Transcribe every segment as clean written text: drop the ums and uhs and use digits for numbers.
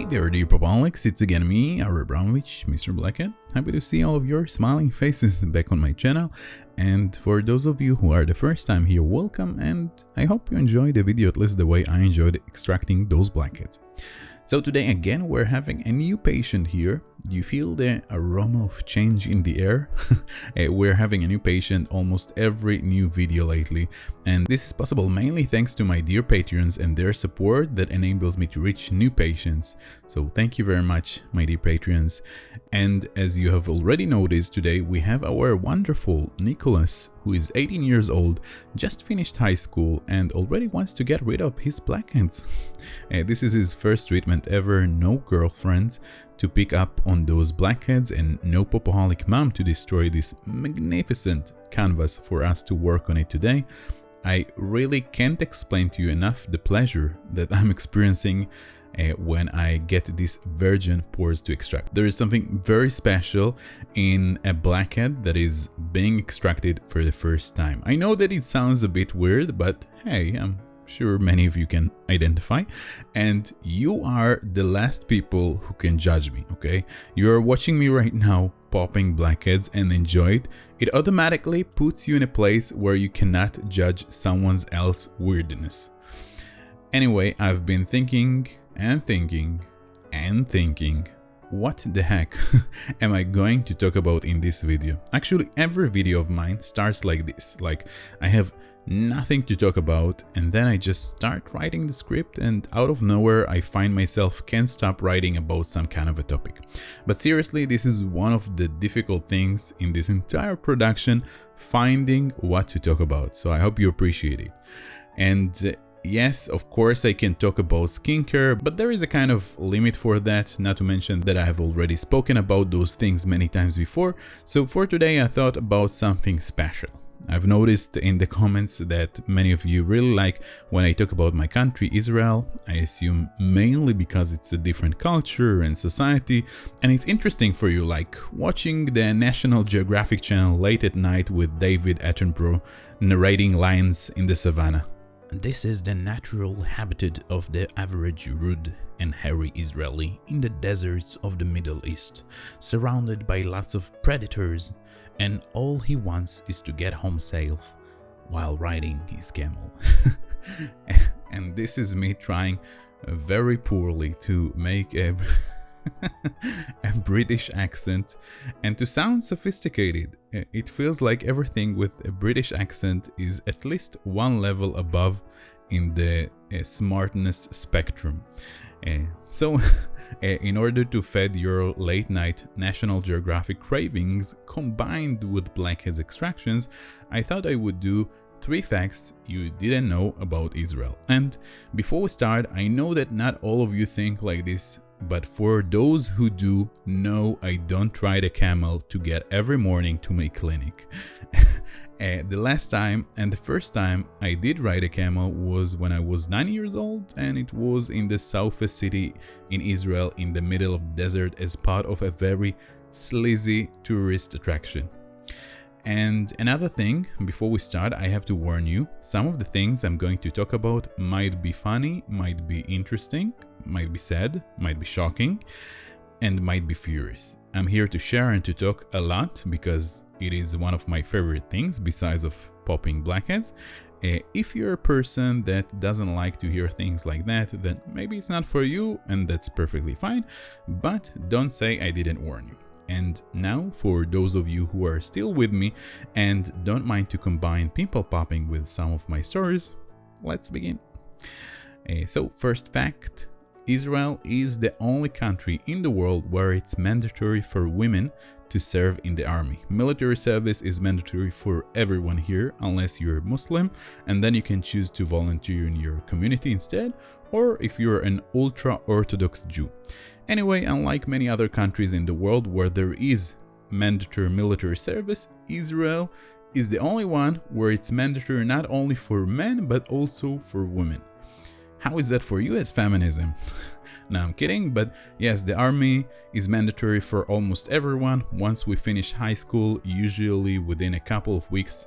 there, dear popaholics, it's again me, Arie Abramovich, Mr.Blackhead. Happy to see all of your smiling faces back on my channel. And for those of you who are the first time here, welcome, and I hope you enjoyed the video at least the way I enjoyed extracting those blackheads. So today again we're having a new patient here. Do you feel the aroma of change in the air? We're having a new patient almost every new video lately, and this is possible mainly thanks to my dear patrons and their support that enables me to reach new patients. So thank you very much, my dear patrons. And as you have already noticed, today we have our wonderful Nicholas, who is 18 years old, just finished high school and already wants to get rid of his blackheads. This is his first treatment ever, no girlfriends to pick up on those blackheads and no popaholic mom to destroy this magnificent canvas for us to work on it today. I really can't explain to you enough the pleasure that I'm experiencing when I get these virgin pores to extract. There is something very special in a blackhead that is being extracted for the first time. I know that it sounds a bit weird, but hey, I'm sure many of you can identify, and you are the last people who can judge me, okay? You are watching me right now popping blackheads and enjoy it. It automatically puts you in a place where you cannot judge someone else's weirdness. Anyway, I've been thinking and thinking and thinking, what the heck am I going to talk about in this video? Actually, every video of mine starts like this, like I have nothing to talk about and then I just start writing the script, and out of nowhere I find myself can't stop writing about some kind of a topic. But seriously, this is one of the difficult things in this entire production, finding what to talk about, so I hope you appreciate it. And yes, of course I can talk about skincare, but there is a kind of limit for that, not to mention that I have already spoken about those things many times before. So for today I thought about something special. I've noticed in the comments that many of you really like when I talk about my country, Israel. I assume mainly because it's a different culture and society, and it's interesting for you, like watching the National Geographic channel late at night with David Attenborough narrating lions in the savannah. This is the natural habitat of the average rude and hairy Israeli in the deserts of the Middle East, surrounded by lots of predators, and all he wants is to get home safe while riding his camel. And this is me trying very poorly to make a British accent and to sound sophisticated. It feels like everything with a British accent is at least one level above in the smartness spectrum. So in order to feed your late night National Geographic cravings combined with blackheads extractions, I thought I would do 3 facts you didn't know about Israel. And before we start, I know that not all of you think like this, but for those who do, know I don't ride a camel to get every morning to my clinic. The last time and the first time I did ride a camel was when I was 9 years old, and it was in the southest city in Israel in the middle of the desert as part of a very sleazy tourist attraction. And another thing, before we start, I have to warn you, some of the things I'm going to talk about might be funny, might be interesting, might be sad, might be shocking, and might be furious. I'm here to share and to talk a lot because it is one of my favorite things besides of popping blackheads. If you're a person that doesn't like to hear things like that, then maybe it's not for you, and that's perfectly fine, but don't say I didn't warn you. And now, for those of you who are still with me and don't mind to combine pimple popping with some of my stories, let's begin. So first fact, Israel is the only country in the world where it's mandatory for women to serve in the army. Military service is mandatory for everyone here unless you're Muslim, and then you can choose to volunteer in your community instead, or if you're an ultra-Orthodox Jew. Anyway, unlike many other countries in the world where there is mandatory military service, Israel is the only one where it's mandatory not only for men but also for women. How is that for you as feminism? No, I'm kidding, but yes, the army is mandatory for almost everyone. Once we finish high school, usually within a couple of weeks,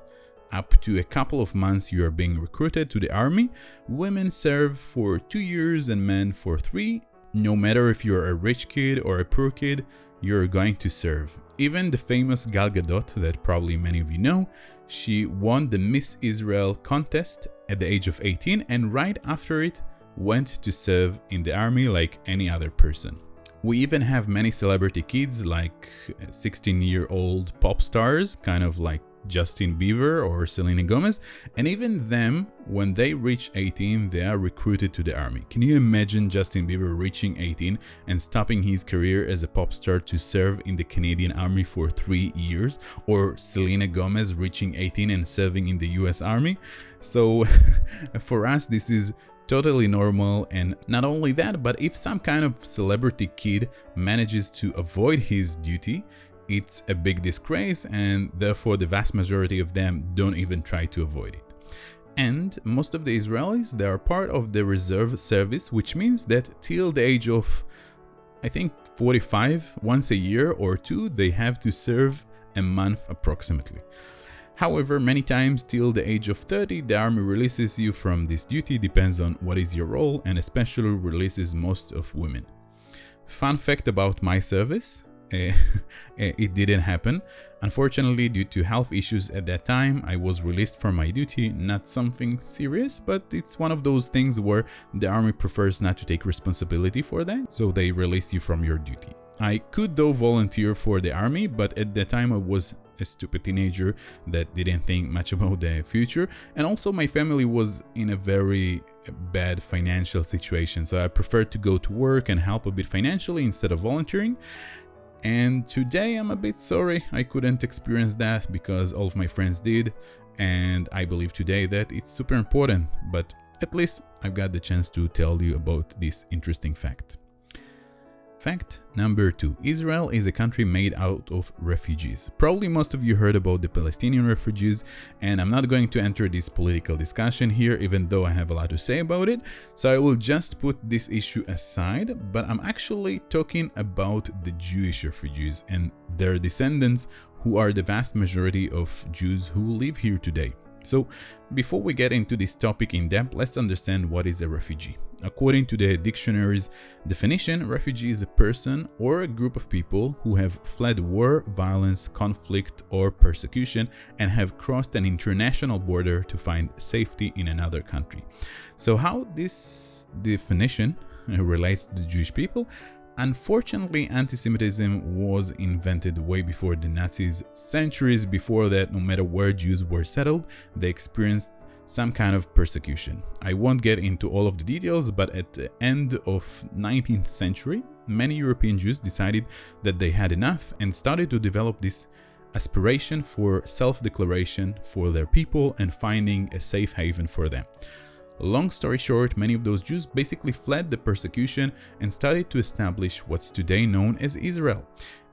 up to a couple of months, you are being recruited to the army. Women serve for 2 years and men for 3. No matter if you're a rich kid or a poor kid, you're going to serve. Even the famous Gal Gadot, that probably many of you know, she won the Miss Israel contest at the age of 18, and right after it went to serve in the army like any other person. We even have many celebrity kids like 16-year-old pop stars, kind of like Justin Bieber or Selena Gomez, and even them, when they reach 18, they are recruited to the army. Can you imagine Justin Bieber reaching 18 and stopping his career as a pop star to serve in the Canadian Army for 3 years? Or Selena Gomez reaching 18 and serving in the US Army? So for us, this is totally normal. And not only that, but if some kind of celebrity kid manages to avoid his duty, it's a big disgrace, and therefore the vast majority of them don't even try to avoid it. And most of the Israelis, they are part of the reserve service, which means that till the age of, I think, 45, once a year or two, they have to serve a month approximately. However, many times till the age of 30, the army releases you from this duty, depends on what is your role, and especially releases most of women. Fun fact about my service, it didn't happen. Unfortunately, due to health issues at that time, I was released from my duty. Not something serious, but it's one of those things where the army prefers not to take responsibility for that, so they release you from your duty. I could though volunteer for the army, but at the time I was a stupid teenager that didn't think much about the future, and also my family was in a very bad financial situation, so I preferred to go to work and help a bit financially instead of volunteering. And today I'm a bit sorry I couldn't experience that because all of my friends did, and I believe today that it's super important, but at least I've got the chance to tell you about this interesting fact. Fact number 2. Israel is a country made out of refugees. Probably most of you heard about the Palestinian refugees, and I'm not going to enter this political discussion here, even though I have a lot to say about it, so I will just put this issue aside, but I'm actually talking about the Jewish refugees and their descendants, who are the vast majority of Jews who live here today. So before we get into this topic in depth, let's understand what is a refugee. According to the dictionary's definition, refugee is a person or a group of people who have fled war, violence, conflict, or persecution and have crossed an international border to find safety in another country. So how this definition relates to the Jewish people? Unfortunately, anti-Semitism was invented way before the Nazis. Centuries before that, no matter where Jews were settled, they experienced some kind of persecution. I won't get into all of the details, but at the end of 19th century, many European Jews decided that they had enough and started to develop this aspiration for self-declaration for their people and finding a safe haven for them. Long story short, many of those Jews basically fled the persecution and started to establish what's today known as Israel.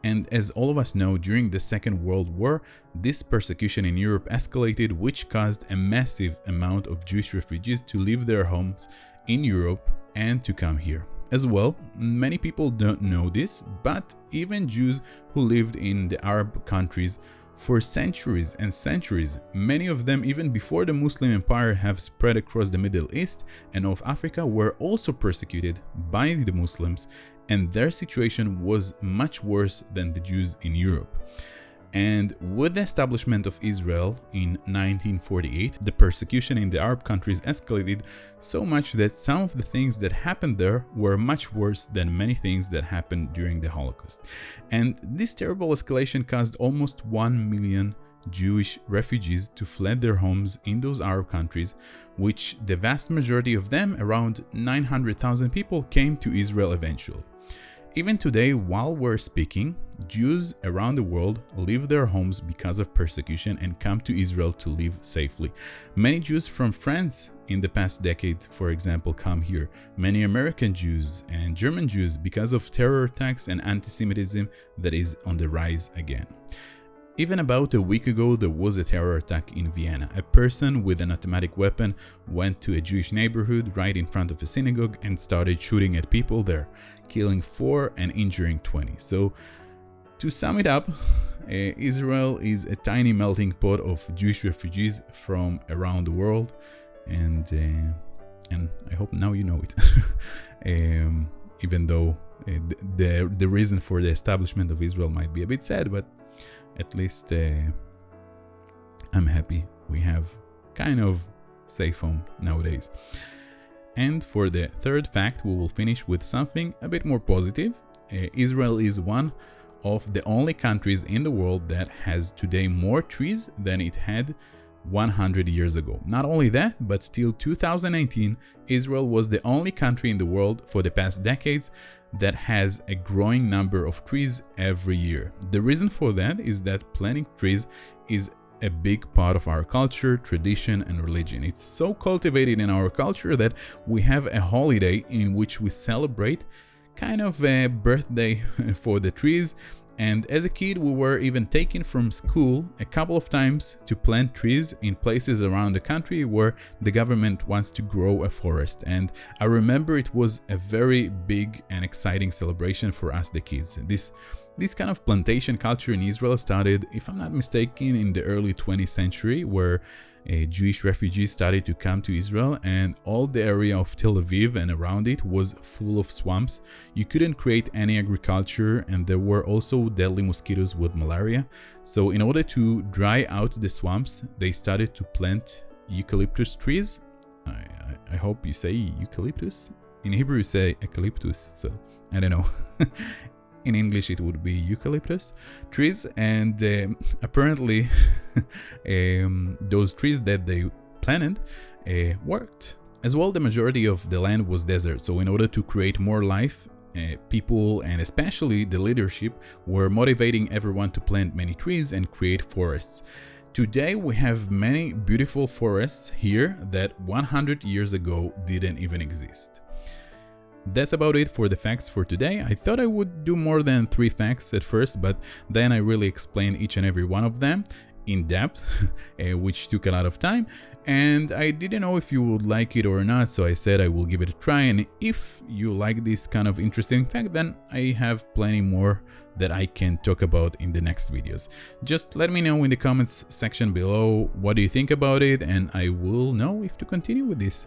And as all of us know, during the Second World War, this persecution in Europe escalated, which caused a massive amount of Jewish refugees to leave their homes in Europe and to come here. As well, many people don't know this, but even Jews who lived in the Arab countries for centuries and centuries, many of them even before the Muslim Empire have spread across the Middle East and North Africa, were also persecuted by the Muslims, and their situation was much worse than the Jews in Europe. And with the establishment of Israel in 1948, the persecution in the Arab countries escalated so much that some of the things that happened there were much worse than many things that happened during the Holocaust. And this terrible escalation caused almost 1 million Jewish refugees to fled their homes in those Arab countries, which the vast majority of them, around 900,000 people, came to Israel eventually. Even today, while we're speaking, Jews around the world leave their homes because of persecution and come to Israel to live safely. Many Jews from France in the past decade, for example, come here. Many American Jews and German Jews because of terror attacks and anti-Semitism that is on the rise again. Even about a week ago, there was a terror attack in Vienna. A person with an automatic weapon went to a Jewish neighborhood right in front of a synagogue and started shooting at people there, killing 4 and injuring 20. So, to sum it up, Israel is a tiny melting pot of Jewish refugees from around the world, and I hope now you know it. even though the reason for the establishment of Israel might be a bit sad, but at least I'm happy we have kind of safe home nowadays. And for the third fact, we will finish with something a bit more positive. Israel is one of the only countries in the world that has today more trees than it had 100 years ago. Not only that, but till 2019, Israel was the only country in the world for the past decades that has a growing number of trees every year. The reason for that is that planting trees is a big part of our culture, tradition, and religion. It's so cultivated in our culture that we have a holiday in which we celebrate kind of a birthday for the trees. And as a kid, we were even taken from school a couple of times to plant trees in places around the country where the government wants to grow a forest. And I remember it was a very big and exciting celebration for us, the kids. This kind of plantation culture in Israel started, if I'm not mistaken, in the early 20th century, where Jewish refugees started to come to Israel, and all the area of Tel Aviv and around it was full of swamps. You couldn't create any agriculture, and there were also deadly mosquitoes with malaria. So in order to dry out the swamps, they started to plant eucalyptus trees. I hope you say eucalyptus. In Hebrew you say eucalyptus, so I don't know. In English it would be eucalyptus trees, and apparently those trees that they planted worked. As well, the majority of the land was desert, so in order to create more life, people and especially the leadership were motivating everyone to plant many trees and create forests. Today we have many beautiful forests here that 100 years ago didn't even exist. That's about it for the facts for today. I thought I would do more than 3 facts at first, but then I really explained each and every one of them in depth, which took a lot of time, and I didn't know if you would like it or not, so I said I will give it a try. And if you like this kind of interesting fact, then I have plenty more that I can talk about in the next videos. Just let me know in the comments section below what do you think about it, and I will know if to continue with this.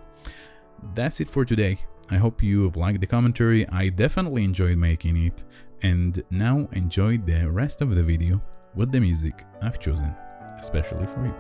That's it for today. I hope you have liked the commentary. I definitely enjoyed making it, and now enjoy the rest of the video with the music I've chosen, especially for you.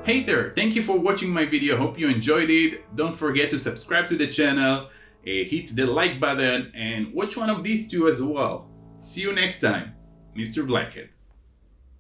Hey there, thank you for watching my video. Hope you enjoyed it. Don't forget to subscribe to the channel, hit the like button, and watch one of these two as well. See you next time, Mr. Blackhead.